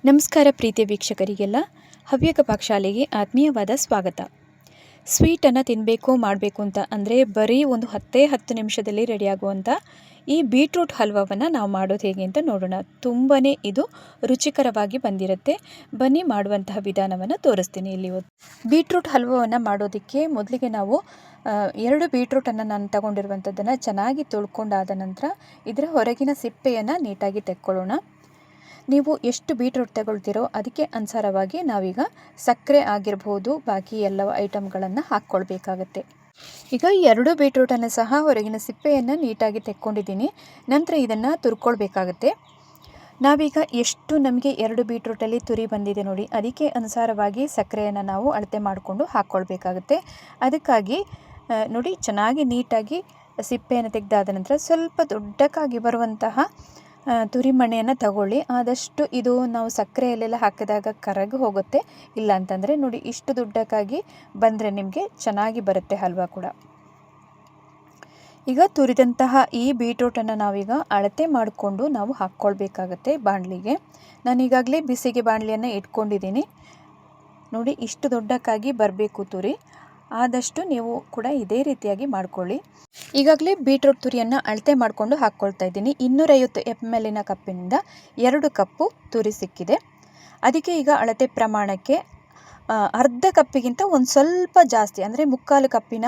ನಮಸ್ಕಾರ ಪ್ರೀತಿಯ ವೀಕ್ಷಕರಿಗೆಲ್ಲ ಹವ್ಯಕ ಪಾಕಶಾಲೆಗೆ ಆತ್ಮೀಯವಾದ ಸ್ವಾಗತ. ಸ್ವೀಟನ್ನು ತಿನ್ನಬೇಕು ಮಾಡಬೇಕು ಅಂತ ಅಂದರೆ ಬರೀ ಒಂದು 10 ನಿಮಿಷದಲ್ಲಿ ರೆಡಿಯಾಗುವಂಥ ಈ ಬೀಟ್ರೂಟ್ ಹಲ್ವವನ್ನು ನಾವು ಮಾಡೋದು ಹೇಗೆ ಅಂತ ನೋಡೋಣ. ತುಂಬಾ ಇದು ರುಚಿಕರವಾಗಿ ಬಂದಿರುತ್ತೆ. ಬನ್ನಿ ಮಾಡುವಂತಹ ವಿಧಾನವನ್ನು ತೋರಿಸ್ತೀನಿ ಇಲ್ಲಿ. ಬೀಟ್ರೂಟ್ ಹಲ್ವವನ್ನು ಮಾಡೋದಕ್ಕೆ ಮೊದಲಿಗೆ ನಾವು 2 ಬೀಟ್ರೂಟನ್ನು ನಾನು ತಗೊಂಡಿರುವಂಥದ್ದನ್ನು ಚೆನ್ನಾಗಿ ತೊಳ್ಕೊಂಡಾದ ನಂತರ ಇದರ ಹೊರಗಿನ ಸಿಪ್ಪೆಯನ್ನು ನೀಟಾಗಿ ತೆಕ್ಕೊಳ್ಳೋಣ. ನೀವು ಎಷ್ಟು ಬೀಟ್ರೂಟ್ ತಗೊಳ್ತೀರೋ ಅದಕ್ಕೆ ಅನುಸಾರವಾಗಿ ನಾವೀಗ ಸಕ್ಕರೆ ಆಗಿರ್ಬೋದು ಬಾಕಿ ಎಲ್ಲ ಐಟಮ್ಗಳನ್ನು ಹಾಕ್ಕೊಳ್ಬೇಕಾಗತ್ತೆ. ಈಗ 2 ಬೀಟ್ರೂಟನ್ನು ಸಹ ಹೊರಗಿನ ಸಿಪ್ಪೆಯನ್ನು ನೀಟಾಗಿ ತೆಕ್ಕೊಂಡಿದ್ದೀನಿ. ನಂತರ ಇದನ್ನು ತುರ್ಕೊಳ್ಬೇಕಾಗತ್ತೆ. ನಾವೀಗ ಎಷ್ಟು ನಮಗೆ 2 ಬೀಟ್ರೂಟಲ್ಲಿ ತುರಿ ಬಂದಿದೆ ನೋಡಿ, ಅದಕ್ಕೆ ಅನುಸಾರವಾಗಿ ಸಕ್ಕರೆಯನ್ನು ನಾವು ಅಳತೆ ಮಾಡಿಕೊಂಡು ಹಾಕ್ಕೊಳ್ಬೇಕಾಗತ್ತೆ. ಅದಕ್ಕಾಗಿ ನೋಡಿ, ಚೆನ್ನಾಗಿ ನೀಟಾಗಿ ಸಿಪ್ಪೆಯನ್ನು ತೆಗೆದಾದ ನಂತರ ಸ್ವಲ್ಪ ದೊಡ್ಡಕ್ಕಾಗಿ ಬರುವಂತಹ ತುರಿ ಮಣೆಯನ್ನು ತಗೊಳ್ಳಿ. ಆದಷ್ಟು ಇದು ನಾವು ಸಕ್ಕರೆಯಲ್ಲೆಲ್ಲ ಹಾಕಿದಾಗ ಕರಗಿ ಹೋಗುತ್ತೆ. ಇಲ್ಲ ಅಂತಂದರೆ ನೋಡಿ, ಇಷ್ಟು ದೊಡ್ಡಕ್ಕಾಗಿ ಬಂದರೆ ನಿಮಗೆ ಚೆನ್ನಾಗಿ ಬರುತ್ತೆ ಹಲ್ವ ಕೂಡ. ಈಗ ತುರಿದಂತಹ ಈ ಬೀಟ್ರೂಟನ್ನು ನಾವೀಗ ಅಳತೆ ಮಾಡಿಕೊಂಡು ನಾವು ಹಾಕ್ಕೊಳ್ಬೇಕಾಗತ್ತೆ ಬಾಣಲಿಗೆ. ನಾನು ಈಗಾಗಲೇ ಬಿಸಿಗೆ ಬಾಣಲಿಯನ್ನು ಇಟ್ಕೊಂಡಿದ್ದೀನಿ ನೋಡಿ. ಇಷ್ಟು ದೊಡ್ಡಕ್ಕಾಗಿ ಬರಬೇಕು ತುರಿ. ಆದಷ್ಟು ನೀವು ಕೂಡ ಇದೇ ರೀತಿಯಾಗಿ ಮಾಡ್ಕೊಳ್ಳಿ. ಈಗಾಗಲೇ ಬೀಟ್ರೂಟ್ ತುರಿಯನ್ನು ಅಳತೆ ಮಾಡಿಕೊಂಡು ಹಾಕ್ಕೊಳ್ತಾ ಇದ್ದೀನಿ. 250 ml ಕಪ್ಪಿನಿಂದ 2 ಕಪ್ಪು ತುರಿ ಸಿಕ್ಕಿದೆ. ಅದಕ್ಕೆ ಈಗ ಅಳತೆ ಪ್ರಮಾಣಕ್ಕೆ ಅರ್ಧ ಕಪ್ಪಿಗಿಂತ ಒಂದು ಸ್ವಲ್ಪ ಜಾಸ್ತಿ ಅಂದರೆ 3/4 ಕಪ್ಪಿನ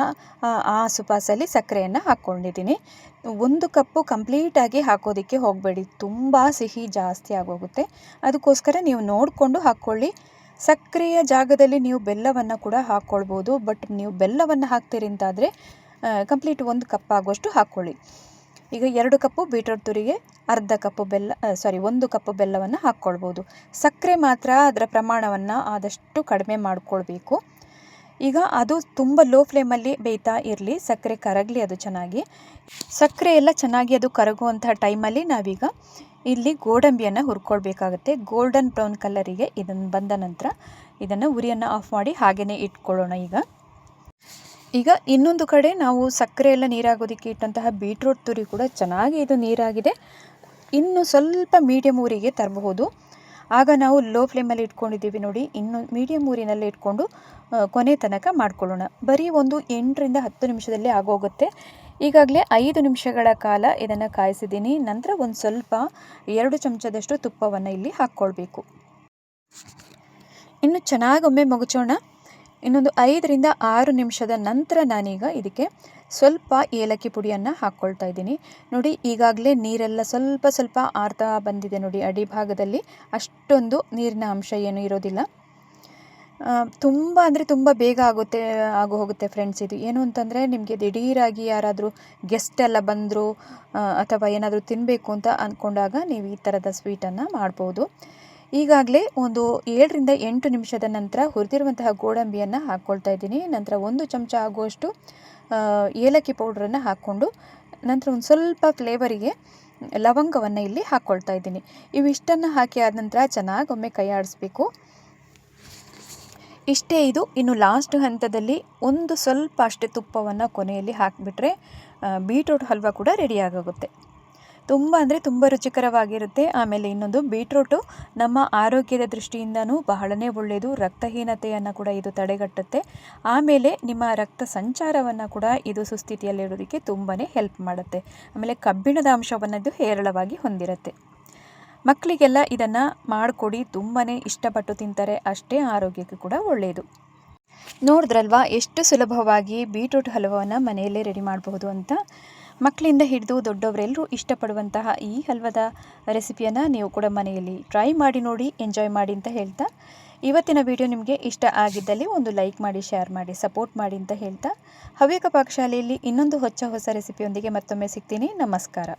ಆಸುಪಾಸಲ್ಲಿ ಸಕ್ಕರೆಯನ್ನು ಹಾಕ್ಕೊಂಡಿದ್ದೀನಿ. 1 ಕಪ್ಪು ಕಂಪ್ಲೀಟಾಗಿ ಹಾಕೋದಕ್ಕೆ ಹೋಗಬೇಡಿ, ತುಂಬ ಸಿಹಿ ಜಾಸ್ತಿ ಆಗೋಗುತ್ತೆ. ಅದಕ್ಕೋಸ್ಕರ ನೀವು ನೋಡಿಕೊಂಡು ಹಾಕ್ಕೊಳ್ಳಿ. ಸಕ್ಕರೆಯ ಜಾಗದಲ್ಲಿ ನೀವು ಬೆಲ್ಲವನ್ನು ಕೂಡ ಹಾಕ್ಕೊಳ್ಬೋದು. ಬಟ್ ನೀವು ಬೆಲ್ಲವನ್ನು ಹಾಕ್ತೀರಿ ಅಂತಾದರೆ ಕಂಪ್ಲೀಟ್ 1 ಕಪ್ ಆಗುವಷ್ಟು ಹಾಕ್ಕೊಳ್ಳಿ. ಈಗ 2 ಕಪ್ಪು ಬೀಟ್ರೂಟ್ ತುರಿಗೆ ಅರ್ಧ ಕಪ್ಪು 1 ಕಪ್ಪು ಬೆಲ್ಲವನ್ನು ಹಾಕ್ಕೊಳ್ಬೋದು. ಸಕ್ಕರೆ ಮಾತ್ರ ಅದರ ಪ್ರಮಾಣವನ್ನು ಆದಷ್ಟು ಕಡಿಮೆ ಮಾಡಿಕೊಳ್ಬೇಕು. ಈಗ ಅದು ತುಂಬ ಲೋ ಫ್ಲೇಮಲ್ಲಿ ಬೇಯ್ತಾ ಇರಲಿ, ಸಕ್ಕರೆ ಕರಗಲಿ ಅದು ಚೆನ್ನಾಗಿ. ಸಕ್ಕರೆ ಎಲ್ಲ ಚೆನ್ನಾಗಿ ಅದು ಕರಗುವಂತಹ ಟೈಮಲ್ಲಿ ನಾವೀಗ ಇಲ್ಲಿ ಗೋಡಂಬಿಯನ್ನು ಹುರ್ಕೊಳ್ಬೇಕಾಗತ್ತೆ. ಗೋಲ್ಡನ್ ಬ್ರೌನ್ ಕಲರಿಗೆ ಇದನ್ನು ಬಂದ ನಂತರ ಇದನ್ನು ಉರಿಯನ್ನು ಆಫ್ ಮಾಡಿ ಹಾಗೆಯೇ ಇಟ್ಕೊಳ್ಳೋಣ. ಈಗ ಇನ್ನೊಂದು ಕಡೆ ನಾವು ಸಕ್ಕರೆ ಎಲ್ಲ ನೀರಾಗೋದಕ್ಕೆ ಇಟ್ಟಂತಹ ಬೀಟ್ರೂಟ್ ತುರಿ ಕೂಡ ಚೆನ್ನಾಗಿ ಇದು ನೀರಾಗಿದೆ. ಇನ್ನು ಸ್ವಲ್ಪ ಮೀಡಿಯಮ್ ಊರಿಗೆ ತರಬಹುದು. ಆಗ ನಾವು ಲೋ ಫ್ಲೇಮಲ್ಲಿ ಇಟ್ಕೊಂಡಿದ್ದೀವಿ ನೋಡಿ, ಇನ್ನು ಮೀಡಿಯಮ್ ಊರಿನಲ್ಲಿ ಇಟ್ಕೊಂಡು ಕೊನೆ ತನಕ ಮಾಡ್ಕೊಳ್ಳೋಣ. ಬರೀ ಒಂದು 8 ರಿಂದ 10 ನಿಮಿಷದಲ್ಲಿ ಆಗೋಗುತ್ತೆ. ಈಗಾಗಲೇ 5 ನಿಮಿಷಗಳ ಕಾಲ ಇದನ್ನು ಕಾಯಿಸಿದ್ದೀನಿ. ನಂತರ ಒಂದು ಸ್ವಲ್ಪ 2 ಚಮಚದಷ್ಟು ತುಪ್ಪವನ್ನು ಇಲ್ಲಿ ಹಾಕ್ಕೊಳ್ಬೇಕು. ಇನ್ನು ಚೆನ್ನಾಗೊಮ್ಮೆ ಮಗುಚೋಣ. ಇನ್ನೊಂದು 5 ರಿಂದ 6 ನಿಮಿಷದ ನಂತರ ನಾನೀಗ ಇದಕ್ಕೆ ಸ್ವಲ್ಪ ಏಲಕ್ಕಿ ಪುಡಿಯನ್ನು ಹಾಕ್ಕೊಳ್ತಾ ಇದ್ದೀನಿ ನೋಡಿ. ಈಗಾಗಲೇ ನೀರೆಲ್ಲ ಸ್ವಲ್ಪ ಆರ್ತಾ ಬಂದಿದೆ ನೋಡಿ ಅಡಿಭಾಗದಲ್ಲಿ. ಅಷ್ಟೊಂದು ನೀರಿನ ಅಂಶ ಏನೂ ಇರೋದಿಲ್ಲ. ತುಂಬ ಅಂದರೆ ತುಂಬ ಬೇಗ ಹೋಗುತ್ತೆ ಫ್ರೆಂಡ್ಸ್. ಇದು ಏನು ಅಂತಂದರೆ ನಿಮಗೆ ದಿಢೀರಾಗಿ ಯಾರಾದರೂ ಗೆಸ್ಟ್ ಎಲ್ಲ ಬಂದರು ಅಥವಾ ಏನಾದರೂ ತಿನ್ನಬೇಕು ಅಂತ ಅಂದ್ಕೊಂಡಾಗ ನೀವು ಈ ಥರದ ಸ್ವೀಟನ್ನು ಮಾಡ್ಬೋದು. ಈಗಾಗಲೇ ಒಂದು 7 ರಿಂದ 8 ನಿಮಿಷದ ನಂತರ ಹುರಿದಿರುವಂತಹ ಗೋಡಂಬಿಯನ್ನು ಹಾಕ್ಕೊಳ್ತಾ ಇದ್ದೀನಿ. ನಂತರ 1 ಚಮಚ ಆಗುವಷ್ಟು ಏಲಕ್ಕಿ ಪೌಡ್ರನ್ನು ಹಾಕ್ಕೊಂಡು ನಂತರ ಒಂದು ಸ್ವಲ್ಪ ಫ್ಲೇವರಿಗೆ ಲವಂಗವನ್ನು ಇಲ್ಲಿ ಹಾಕ್ಕೊಳ್ತಾ ಇದ್ದೀನಿ. ಇವಿಷ್ಟನ್ನು ಹಾಕಿ ಆದ ನಂತರ ಚೆನ್ನಾಗೊಮ್ಮೆ ಕೈ ಆಡಿಸ್ಬೇಕು. ಇಷ್ಟೇ ಇದು. ಇನ್ನು ಲಾಸ್ಟ್ ಹಂತದಲ್ಲಿ ಒಂದು ಸ್ವಲ್ಪ ಅಷ್ಟೇ ತುಪ್ಪವನ್ನು ಕೊನೆಯಲ್ಲಿ ಹಾಕಿಬಿಟ್ರೆ ಬೀಟ್ರೂಟ್ ಹಲ್ವ ಕೂಡ ರೆಡಿಯಾಗುತ್ತೆ. ತುಂಬ ಅಂದರೆ ತುಂಬ ರುಚಿಕರವಾಗಿರುತ್ತೆ. ಆಮೇಲೆ ಇನ್ನೊಂದು, ಬೀಟ್ರೂಟು ನಮ್ಮ ಆರೋಗ್ಯದ ದೃಷ್ಟಿಯಿಂದನೂ ಬಹಳನೇ ಒಳ್ಳೆಯದು. ರಕ್ತಹೀನತೆಯನ್ನು ಕೂಡ ಇದು ತಡೆಗಟ್ಟುತ್ತೆ. ಆಮೇಲೆ ನಿಮ್ಮ ರಕ್ತ ಸಂಚಾರವನ್ನು ಕೂಡ ಇದು ಸುಸ್ಥಿತಿಯಲ್ಲಿಡೋದಕ್ಕೆ ತುಂಬಾ ಹೆಲ್ಪ್ ಮಾಡುತ್ತೆ. ಆಮೇಲೆ ಕಬ್ಬಿಣದ ಅಂಶವನ್ನು ಇದು ಹೇರಳವಾಗಿ ಹೊಂದಿರುತ್ತೆ. ಮಕ್ಕಳಿಗೆಲ್ಲ ಇದನ್ನು ಮಾಡಿಕೊಡಿ, ತುಂಬಾ ಇಷ್ಟಪಟ್ಟು ತಿಂತಾರೆ. ಅಷ್ಟೇ ಆರೋಗ್ಯಕ್ಕೆ ಕೂಡ ಒಳ್ಳೆಯದು. ನೋಡಿದ್ರಲ್ವಾ ಎಷ್ಟು ಸುಲಭವಾಗಿ ಬೀಟ್ರೂಟ್ ಹಲ್ವವನ್ನು ಮನೆಯಲ್ಲೇ ರೆಡಿ ಮಾಡಬಹುದು ಅಂತ. ಮಕ್ಕಳಿಂದ ಹಿಡಿದು ದೊಡ್ಡವರೆಲ್ಲರೂ ಇಷ್ಟಪಡುವಂತಹ ಈ ಹಲ್ವದ ರೆಸಿಪಿಯನ್ನು ನೀವು ಕೂಡ ಮನೆಯಲ್ಲಿ ಟ್ರೈ ಮಾಡಿ ನೋಡಿ, ಎಂಜಾಯ್ ಮಾಡಿ ಅಂತ ಹೇಳ್ತಾ, ಇವತ್ತಿನ ವಿಡಿಯೋ ನಿಮಗೆ ಇಷ್ಟ ಆಗಿದ್ದಲ್ಲಿ ಒಂದು ಲೈಕ್ ಮಾಡಿ, ಶೇರ್ ಮಾಡಿ, ಸಪೋರ್ಟ್ ಮಾಡಿ ಅಂತ ಹೇಳ್ತಾ, ಹವ್ಯಕ ಪಾಕಶಾಲೆಯಲ್ಲಿ ಇನ್ನೊಂದು ಹೊಸ ರೆಸಿಪಿಯೊಂದಿಗೆ ಮತ್ತೊಮ್ಮೆ ಸಿಗ್ತೀನಿ. ನಮಸ್ಕಾರ.